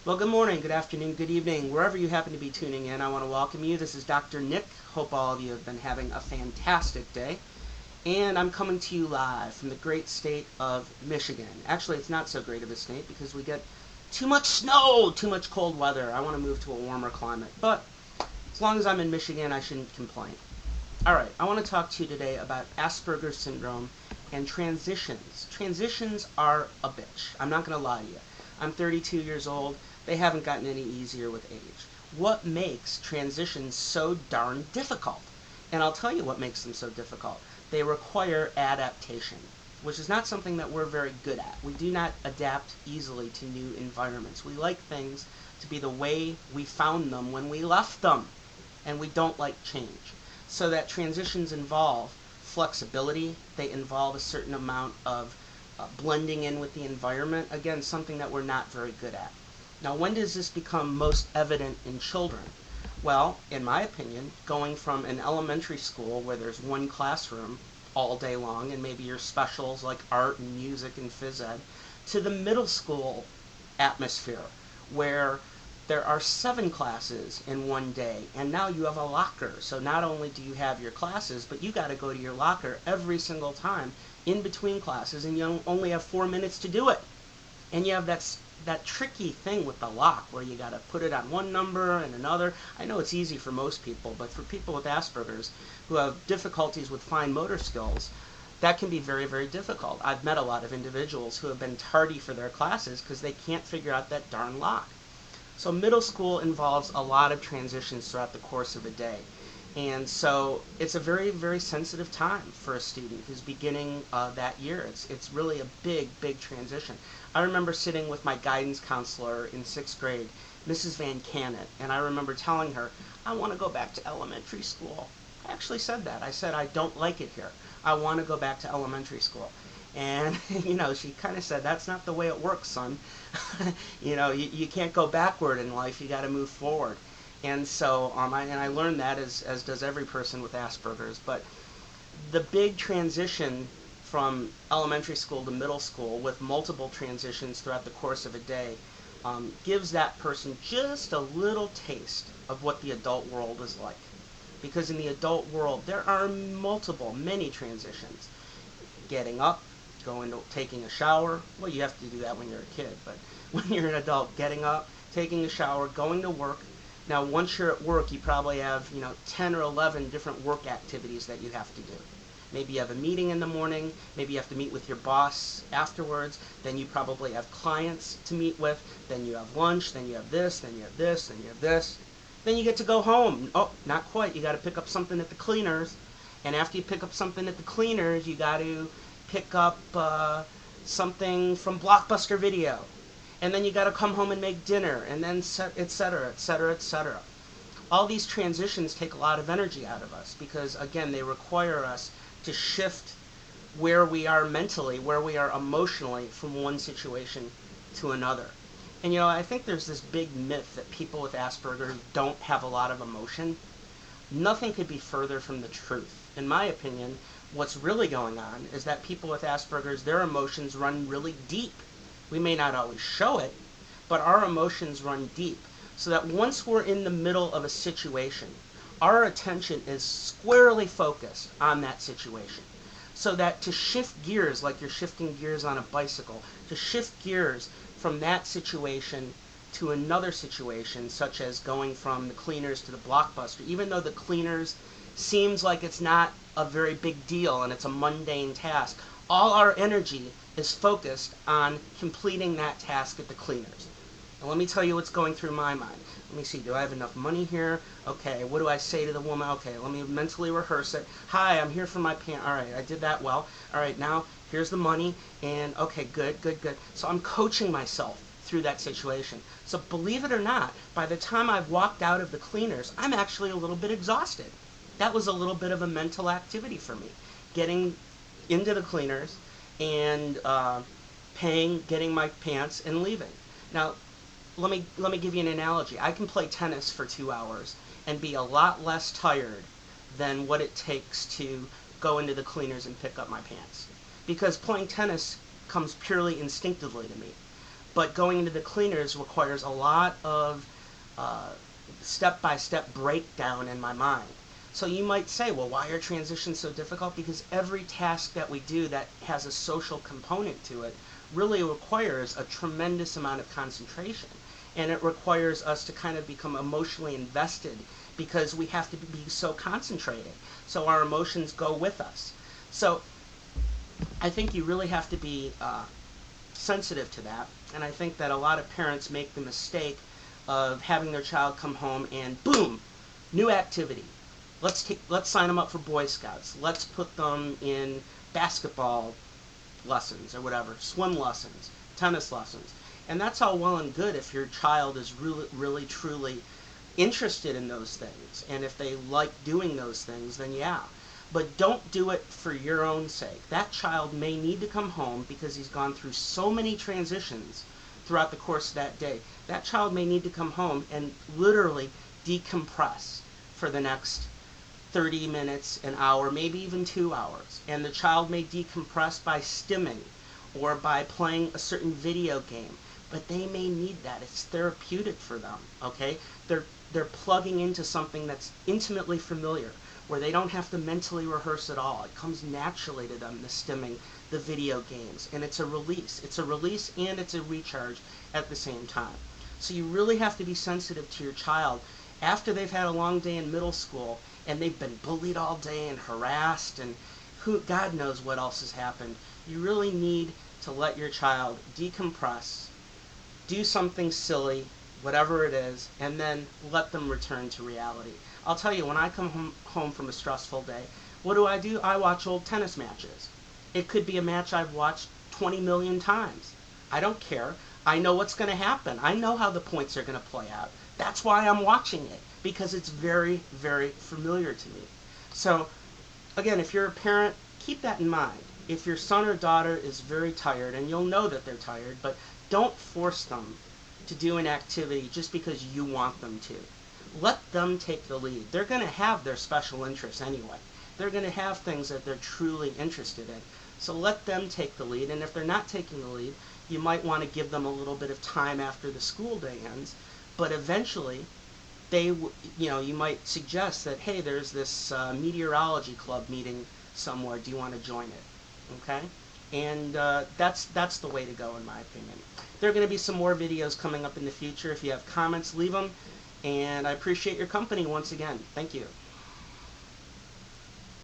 Well, good morning, good afternoon, good evening, wherever you happen to be tuning in. I want to welcome you. This is Dr. Nick. Hope all of you have been having a fantastic day. And I'm coming to you live from the great state of Michigan. Actually, it's not so great of a state because we get too much snow, too much cold weather. I want to move to a warmer climate. But as long as I'm in Michigan, I shouldn't complain. All right, I want to talk to you today about Asperger Syndrome and transitions. Transitions are a bitch. I'm not going to lie to you. I'm 32 years old. They haven't gotten any easier with age. What makes transitions so darn difficult? And I'll tell you what makes them so difficult. They require adaptation, which is not something that we're very good at. We do not adapt easily to new environments. We like things to be the way we found them when we left them, and we don't like change. So that transitions involve flexibility. They involve a certain amount of blending in with the environment. Again, something that we're not very good at. Now, when does this become most evident in children? Well, in my opinion, going from an elementary school where there's one classroom all day long and maybe your specials like art and music and phys ed, to the middle school atmosphere where there are 7 classes in one day, and now you have a locker. So not only do you have your classes, but you got to go to your locker every single time in between classes, and you only have 4 minutes to do it. And you have that tricky thing with the lock where you got to put it on one number and another. I know it's easy for most people, but for people with Asperger's who have difficulties with fine motor skills, that can be very, very difficult. I've met a lot of individuals who have been tardy for their classes because they can't figure out that darn lock. So middle school involves a lot of transitions throughout the course of a day. And so it's a very, very sensitive time for a student who's beginning that year. It's really a big, big transition. I remember sitting with my guidance counselor in 6th grade, Mrs. Van Cannon, and I remember telling her, I want to go back to elementary school. I actually said that. I said, I don't like it here. I want to go back to elementary school. And, she kind of said, that's not the way it works, son. You can't go backward in life. You got to move forward. And so, I learned that as does every person with Asperger's. But the big transition from elementary school to middle school with multiple transitions throughout the course of a day gives that person just a little taste of what the adult world is like. Because in the adult world, there are many transitions. Getting up, taking a shower. Well, you have to do that when you're a kid, but when you're an adult, getting up, taking a shower, going to work. Now, once you're at work, you probably have, 10 or 11 different work activities that you have to do. Maybe you have a meeting in the morning, maybe you have to meet with your boss afterwards, then you probably have clients to meet with, then you have lunch, then you have this, then you have this, then you have this. Then you get to go home. Oh, not quite. You got to pick up something at the cleaners, and after you pick up something at the cleaners, you got to pick up something from Blockbuster Video. And then you got to come home and make dinner, and then et cetera, et cetera, et cetera. All these transitions take a lot of energy out of us because, again, they require us to shift where we are mentally, where we are emotionally from one situation to another. And, I think there's this big myth that people with Asperger's don't have a lot of emotion. Nothing could be further from the truth. In my opinion, what's really going on is that people with Asperger's, their emotions run really deep. We may not always show it, but our emotions run deep. So that once we're in the middle of a situation, our attention is squarely focused on that situation. So that to shift gears, like you're shifting gears on a bicycle, to shift gears from that situation to another situation, such as going from the cleaners to the Blockbuster, even though the cleaners seems like it's not a very big deal and it's a mundane task, all our energy is focused on completing that task at the cleaners. And let me tell you what's going through my mind. Let me see, do I have enough money here? Okay, what do I say to the woman? Okay, let me mentally rehearse it. Hi, I'm here for my pant. All right, I did that well. All right, now here's the money. And okay, good. So I'm coaching myself through that situation. So believe it or not, by the time I've walked out of the cleaners, I'm actually a little bit exhausted. That was a little bit of a mental activity for me. Getting into the cleaners and paying, getting my pants, and leaving. Now, let me give you an analogy. I can play tennis for 2 hours and be a lot less tired than what it takes to go into the cleaners and pick up my pants. Because playing tennis comes purely instinctively to me. but going into the cleaners requires a lot of step-by-step breakdown in my mind. So you might say, well, why are transitions so difficult? Because every task that we do that has a social component to it really requires a tremendous amount of concentration. And it requires us to kind of become emotionally invested because we have to be so concentrated. So our emotions go with us. So I think you really have to be sensitive to that. And I think that a lot of parents make the mistake of having their child come home and boom, new activity. Let's sign them up for Boy Scouts. Let's put them in basketball lessons or whatever, swim lessons, tennis lessons. And that's all well and good if your child is really, truly interested in those things. And if they like doing those things, then yeah. But don't do it for your own sake. That child may need to come home because he's gone through so many transitions throughout the course of that day. That child may need to come home and literally decompress for the next 30 minutes, an hour, maybe even 2 hours. And the child may decompress by stimming or by playing a certain video game. But they may need that. It's therapeutic for them, okay? They're plugging into something that's intimately familiar, where they don't have to mentally rehearse at all. It comes naturally to them, the stimming, the video games, and it's a release. It's a release and it's a recharge at the same time. So you really have to be sensitive to your child after they've had a long day in middle school and they've been bullied all day and harassed and God knows what else has happened. You really need to let your child decompress, do something silly, whatever it is, and then let them return to reality. I'll tell you, when I come home from a stressful day, what do? I watch old tennis matches. It could be a match I've watched 20 million times. I don't care. I know what's going to happen. I know how the points are going to play out. That's why I'm watching it, because it's very, very familiar to me. So, again, if you're a parent, keep that in mind. If your son or daughter is very tired, and you'll know that they're tired, but don't force them to do an activity just because you want them to. Let them take the lead. They're going to have their special interests anyway. They're going to have things that they're truly interested in. So let them take the lead. And if they're not taking the lead, you might want to give them a little bit of time after the school day ends. But eventually, you might suggest that, hey, there's this meteorology club meeting somewhere. Do you want to join it? Okay? And that's the way to go, in my opinion. There are going to be some more videos coming up in the future. If you have comments, leave them. And I appreciate your company once again. Thank you.